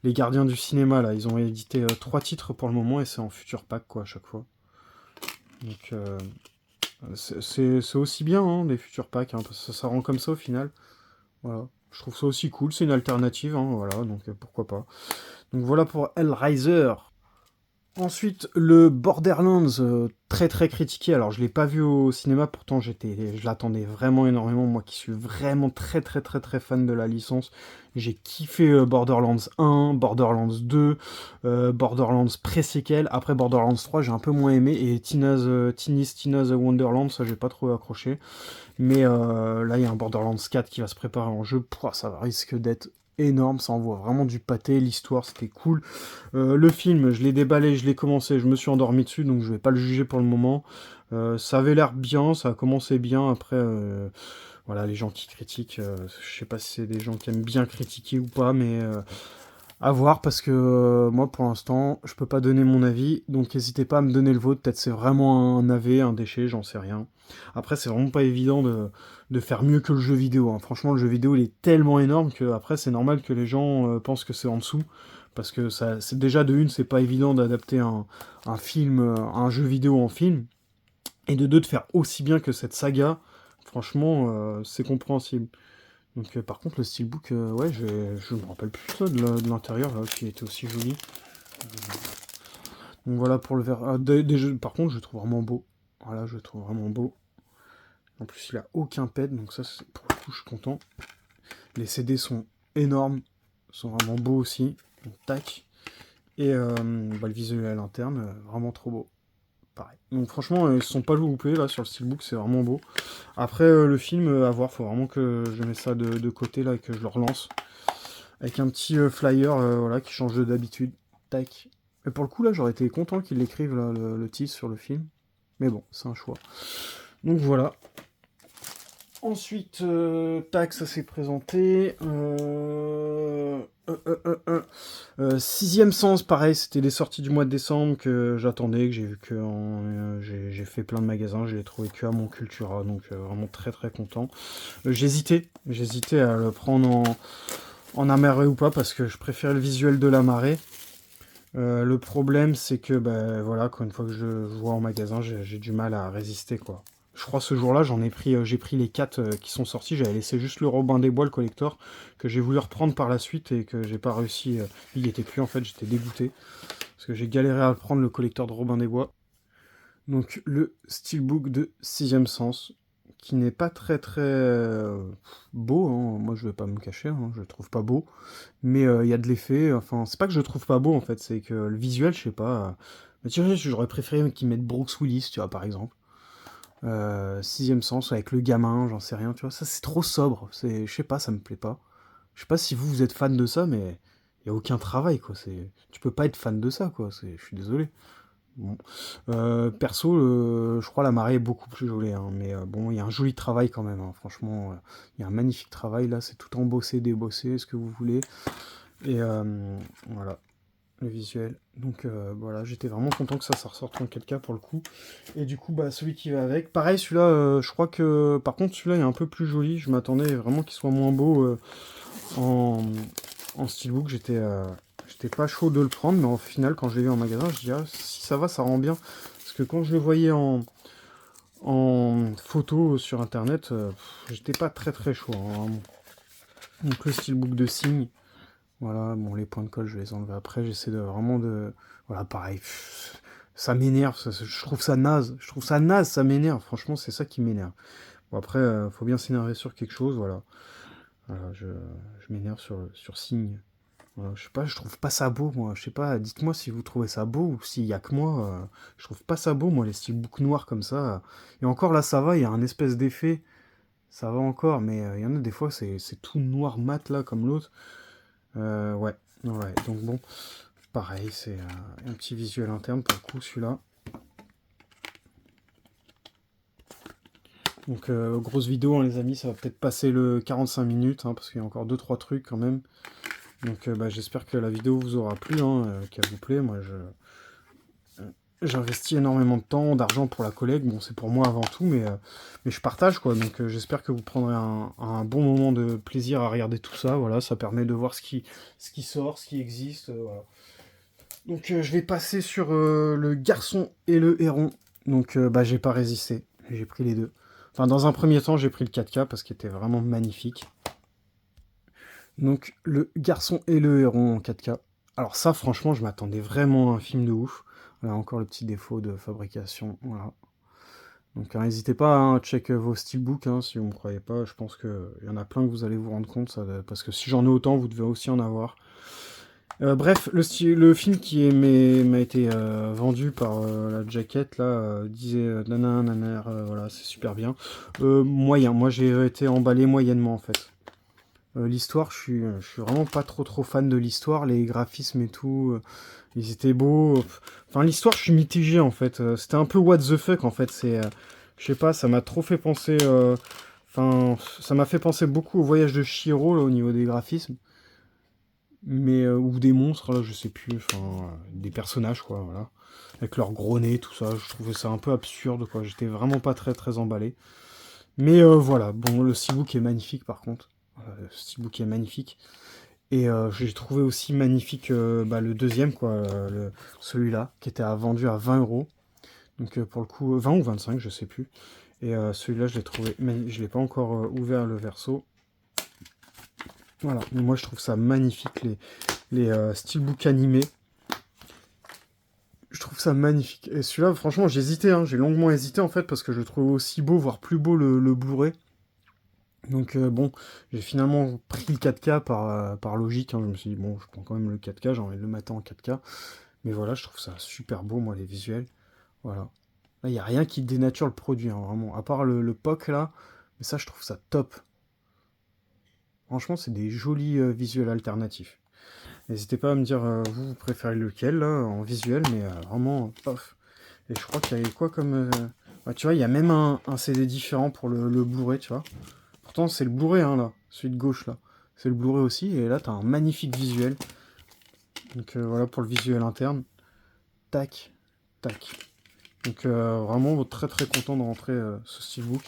[SPEAKER 1] les gardiens du cinéma, là. Ils ont édité 3 titres pour le moment et c'est en futur pack, quoi, à chaque fois. Donc, C'est aussi bien, hein, des futurs packs, hein, parce que ça rend comme ça au final. Voilà. Je trouve ça aussi cool, c'est une alternative, hein, voilà, donc pourquoi pas. Donc voilà pour Hellraiser. Ensuite, le Borderlands, très très critiqué. Alors, je l'ai pas vu au cinéma, pourtant je l'attendais vraiment énormément. Moi qui suis vraiment très très très très fan de la licence, j'ai kiffé Borderlands 1, Borderlands 2, Borderlands pré-séquel. Après Borderlands 3, j'ai un peu moins aimé. Et Tina's Wonderland, ça j'ai pas trop accroché. Mais là, il y a un Borderlands 4 qui va se préparer en jeu. Pouah, ça risque d'être énorme, ça envoie vraiment du pâté, l'histoire c'était cool. Le film, je l'ai déballé, je l'ai commencé, je me suis endormi dessus, donc je vais pas le juger pour le moment. Ça avait l'air bien, ça a commencé bien, après, voilà, les gens qui critiquent, je sais pas si c'est des gens qui aiment bien critiquer ou pas, mais à voir, parce que moi, pour l'instant, je peux pas donner mon avis, donc n'hésitez pas à me donner le vôtre, peut-être c'est vraiment un AV, un déchet, j'en sais rien. Après, c'est vraiment pas évident de faire mieux que le jeu vidéo, hein. Franchement, le jeu vidéo, il est tellement énorme que après, c'est normal que les gens pensent que c'est en dessous, parce que ça, c'est déjà de une, c'est pas évident d'adapter un film, un jeu vidéo en film, et de deux, de faire aussi bien que cette saga. Franchement, c'est compréhensible. Donc, par contre, le steelbook, ouais, je me rappelle plus ça de l'intérieur, là, qui était aussi joli. Donc voilà pour le verre. Par contre, je le trouve vraiment beau. Voilà, je le trouve vraiment beau. En plus, il a aucun ped, donc ça, pour le coup, je suis content. Les CD sont énormes, sont vraiment beaux aussi. Donc, tac. Et bah, le visuel interne, vraiment trop beau. Pareil. Donc franchement, ils se sont pas loupés là sur le steelbook, c'est vraiment beau. Après, le film, à voir, faut vraiment que je mette ça de côté là et que je le relance. Avec un petit flyer, voilà, qui change d'habitude. Tac. Et pour le coup, là, j'aurais été content qu'ils l'écrivent, là, le titre sur le film. Mais bon, c'est un choix. Donc voilà. Ensuite, tac, ça s'est présenté. Sixième Sens, pareil, c'était des sorties du mois de décembre que j'attendais, que j'ai vu que j'ai fait plein de magasins, je l'ai trouvé que à mon Cultura, donc vraiment très très content. J'hésitais à le prendre en amarré ou pas, parce que je préférais le visuel de la marée. Le problème, c'est que, bah, voilà, quoi, une fois que je vois en magasin, j'ai du mal à résister, quoi. Je crois ce jour-là, j'ai pris les 4 qui sont sortis. J'avais laissé juste le Robin des Bois, le collector, que j'ai voulu reprendre par la suite et que j'ai pas réussi. Il était plus en fait, j'étais dégoûté parce que j'ai galéré à prendre le collector de Robin des Bois. Donc le steelbook de Sixième Sens, qui n'est pas très très beau, hein. Moi je vais pas me cacher, hein, je le trouve pas beau, mais il y a de l'effet. Enfin, c'est pas que je le trouve pas beau en fait, c'est que le visuel, je sais pas. Mais tu vois, j'aurais préféré qu'ils mettent Brooks Willis, tu vois, par exemple. Sixième Sens avec le gamin, j'en sais rien, tu vois. Ça, c'est trop sobre. Je sais pas, ça me plaît pas. Je sais pas si vous êtes fan de ça, mais y a aucun travail, quoi. Tu peux pas être fan de ça, quoi. Je suis désolé. Bon. Perso, je crois la marée est beaucoup plus jolie, hein, mais bon, il y a un joli travail quand même, hein. Franchement, il y a un magnifique travail là. C'est tout embossé, débossé, ce que vous voulez. Et voilà le visuel. Donc voilà, j'étais vraiment content que ça ressorte en 4K pour le coup. Et du coup, bah celui qui va avec. Pareil, celui-là, je crois que. Par contre, celui-là est un peu plus joli. Je m'attendais vraiment qu'il soit moins beau en, en steelbook. J'étais pas chaud de le prendre, mais au final, quand je l'ai vu en magasin, je dis ah, si ça va, ça rend bien. Parce que quand je le voyais en photo sur internet, j'étais pas très très chaud, hein. Donc le steelbook de Signe. Voilà, bon, les points de colle, je vais les enlever après. J'essaie de vraiment de. Voilà, pareil. Ça m'énerve. Je trouve ça naze. Je trouve ça naze, ça m'énerve. Franchement, c'est ça qui m'énerve. Bon, après, faut bien s'énerver sur quelque chose. Voilà. Voilà, je m'énerve sur Signe. Voilà, je sais pas, je trouve pas ça beau, moi. Je sais pas, dites-moi si vous trouvez ça beau ou s'il y a que moi. Je trouve pas ça beau, moi, les steelbooks noirs comme ça. Et encore là, ça va, il y a un espèce d'effet. Ça va encore, mais il y en a des fois, c'est tout noir mat là, comme l'autre. Ouais, ouais, donc bon, pareil, c'est un petit visuel interne pour le coup, celui-là. Donc, grosse vidéo, hein, les amis, ça va peut-être passer le 45 minutes, hein, parce qu'il y a encore deux trois trucs quand même. Donc, bah, j'espère que la vidéo vous aura plu, hein, qu'elle vous plaît. Moi, j'investis énormément de temps, d'argent pour la collecte. Bon, c'est pour moi avant tout, mais je partage, quoi. Donc, j'espère que vous prendrez un bon moment de plaisir à regarder tout ça. Voilà, ça permet de voir ce qui sort, ce qui existe. Voilà. Donc je vais passer sur le garçon et le héron. Donc bah j'ai pas résisté. J'ai pris les deux. Enfin, dans un premier temps, j'ai pris le 4K parce qu'il était vraiment magnifique. Donc, Le Garçon et le Héron en 4K. Alors ça, franchement, je m'attendais vraiment à un film de ouf. Voilà, encore le petit défaut de fabrication, voilà. Donc n'hésitez pas à check vos steelbooks, hein, si vous ne me croyez pas. Je pense qu'il y en a plein que vous allez vous rendre compte, ça, parce que si j'en ai autant, vous devez aussi en avoir. Bref, le film qui m'a été vendu par la jaquette, là, disait nanana, voilà, c'est super bien. Moyen, moi j'ai été emballé moyennement en fait. L'histoire, je suis vraiment pas trop fan de l'histoire, les graphismes et tout, ils étaient beaux. Enfin, l'histoire, je suis mitigé en fait. C'était un peu what the fuck en fait. Je sais pas, ça m'a trop fait penser. Enfin, ça m'a fait penser beaucoup au voyage de Chihiro là, au niveau des graphismes, mais ou des monstres là, je sais plus. Enfin, des personnages quoi, voilà, avec leur gros nez, tout ça. Je trouvais ça un peu absurde quoi. J'étais vraiment pas très emballé. Mais voilà, bon, le steelbook est magnifique par contre. Le steelbook est magnifique. Et j'ai trouvé aussi magnifique le deuxième, quoi, celui-là, qui était vendu à 20 euros. Donc pour le coup, 20 ou 25, je sais plus. Et celui-là, je l'ai trouvé, je l'ai pas encore ouvert le verso. Voilà, mais moi je trouve ça magnifique, les steelbooks animés. Je trouve ça magnifique. Et celui-là, franchement, j'ai hésité, hein, j'ai longuement hésité en fait, parce que je le trouvais aussi beau, voire plus beau le Blu-ray. Donc bon, j'ai finalement pris le 4K par logique, hein. Je me suis dit, bon, je prends quand même le 4K, j'ai envie de le mettre en 4K. Mais voilà, je trouve ça super beau, moi, les visuels. Voilà. Là, il n'y a rien qui dénature le produit, hein, vraiment. À part le POC, là. Mais ça, je trouve ça top. Franchement, c'est des jolis visuels alternatifs. N'hésitez pas à me dire, vous préférez lequel, là, en visuel, mais vraiment, off. Et je crois qu'il y avait quoi comme... ouais, tu vois, il y a même un CD différent pour le Blu-ray, tu vois. Pourtant, c'est le Blu-ray, hein, là. Celui de gauche, là. C'est le Blu-ray aussi, et là, t'as un magnifique visuel. Donc voilà pour le visuel interne. Tac, tac. Donc vraiment très content de rentrer ce steelbook.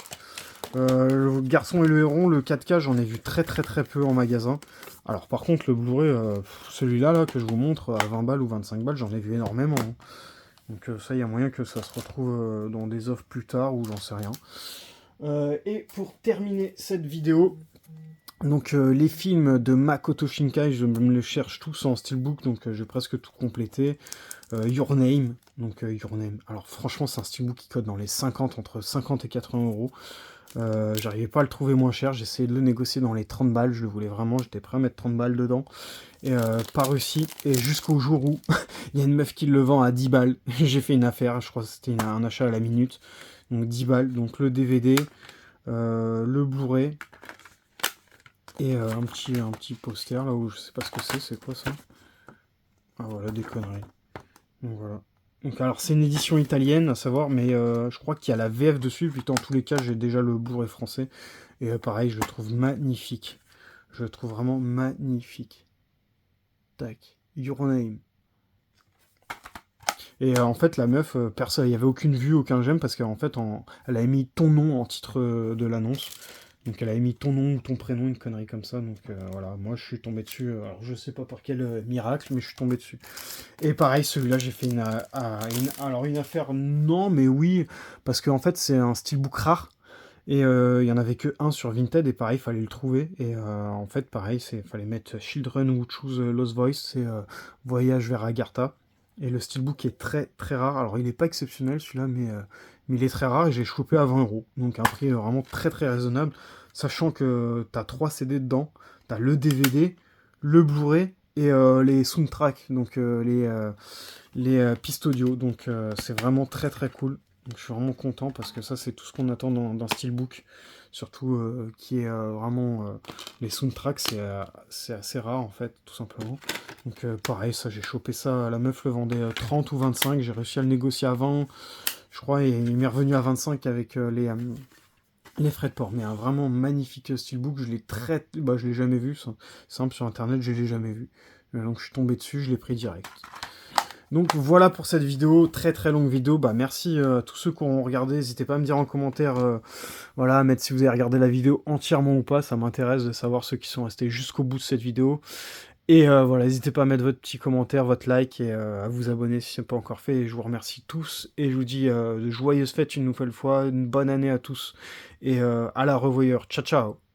[SPEAKER 1] Le Garçon et le Héron, le 4K, j'en ai vu très peu en magasin. Alors par contre le Blu-ray, celui-là là, que je vous montre à 20 balles ou 25 balles, j'en ai vu énormément, hein. Donc ça, il y a moyen que ça se retrouve dans des offres plus tard ou j'en sais rien. Et pour terminer cette vidéo, donc les films de Makoto Shinkai, je me les cherche tous en steelbook, donc j'ai presque tout complété. Your Name, donc Your Name. Alors franchement, c'est un steelbook qui cote dans les 50, entre 50 et 80 euros. J'arrivais pas à le trouver moins cher, j'ai essayé de le négocier dans les 30 balles, je le voulais vraiment, j'étais prêt à mettre 30 balles dedans. Et pas réussi, et jusqu'au jour où il y a une meuf qui le vend à 10 balles. J'ai fait une affaire, je crois que c'était un achat à la minute. Donc 10 balles, donc le DVD, le Blu-ray, et un petit poster là où je sais pas ce que c'est quoi ça? Ah voilà, des conneries. Donc voilà. Donc alors c'est une édition italienne à savoir, mais je crois qu'il y a la VF dessus, puis dans tous les cas j'ai déjà le Blu-ray français. Et pareil, je le trouve magnifique. Je le trouve vraiment magnifique. Tac. Your Name. Et en fait la meuf, personne, il n'y avait aucune vue, aucun j'aime, parce qu'en fait elle a mis ton nom en titre de l'annonce. Donc elle avait mis ton nom ou ton prénom, une connerie comme ça. Donc voilà, moi je suis tombé dessus. Alors je sais pas par quel miracle, mais je suis tombé dessus. Et pareil, celui-là, j'ai fait alors une affaire, non, mais oui, parce qu'en fait c'est un steelbook rare. Et il y en avait que un sur Vinted, et pareil, il fallait le trouver. Et en fait, pareil, fallait mettre Children Who Choose Lost Voice, c'est Voyage vers Agartha. Et le steelbook est très rare. Alors il n'est pas exceptionnel celui-là, mais il est très rare et j'ai chopé à 20 euros. Donc un prix vraiment très raisonnable, sachant que t'as 3 CD dedans. T'as le DVD, le Blu-ray et les soundtracks, donc les pistes audio. Donc c'est vraiment très cool. Donc je suis vraiment content parce que ça c'est tout ce qu'on attend dans Steelbook. Surtout qui est vraiment les soundtracks, c'est assez rare en fait, tout simplement. Donc pareil, ça j'ai chopé ça, la meuf le vendait 30 ou 25, j'ai réussi à le négocier à 20, je crois, et il m'est revenu à 25 avec les frais de port. Mais un vraiment magnifique steelbook, je l'ai jamais vu, simple sur internet, je l'ai jamais vu. Donc je suis tombé dessus, je l'ai pris direct. Donc voilà pour cette vidéo, très longue vidéo. Bah merci à tous ceux qui ont regardé, n'hésitez pas à me dire en commentaire, voilà, à mettre si vous avez regardé la vidéo entièrement ou pas, ça m'intéresse de savoir ceux qui sont restés jusqu'au bout de cette vidéo. Et voilà, n'hésitez pas à mettre votre petit commentaire, votre like et à vous abonner si ce n'est pas encore fait. Et je vous remercie tous et je vous dis de joyeuses fêtes une nouvelle fois, une bonne année à tous et à la revoyure. Ciao ciao.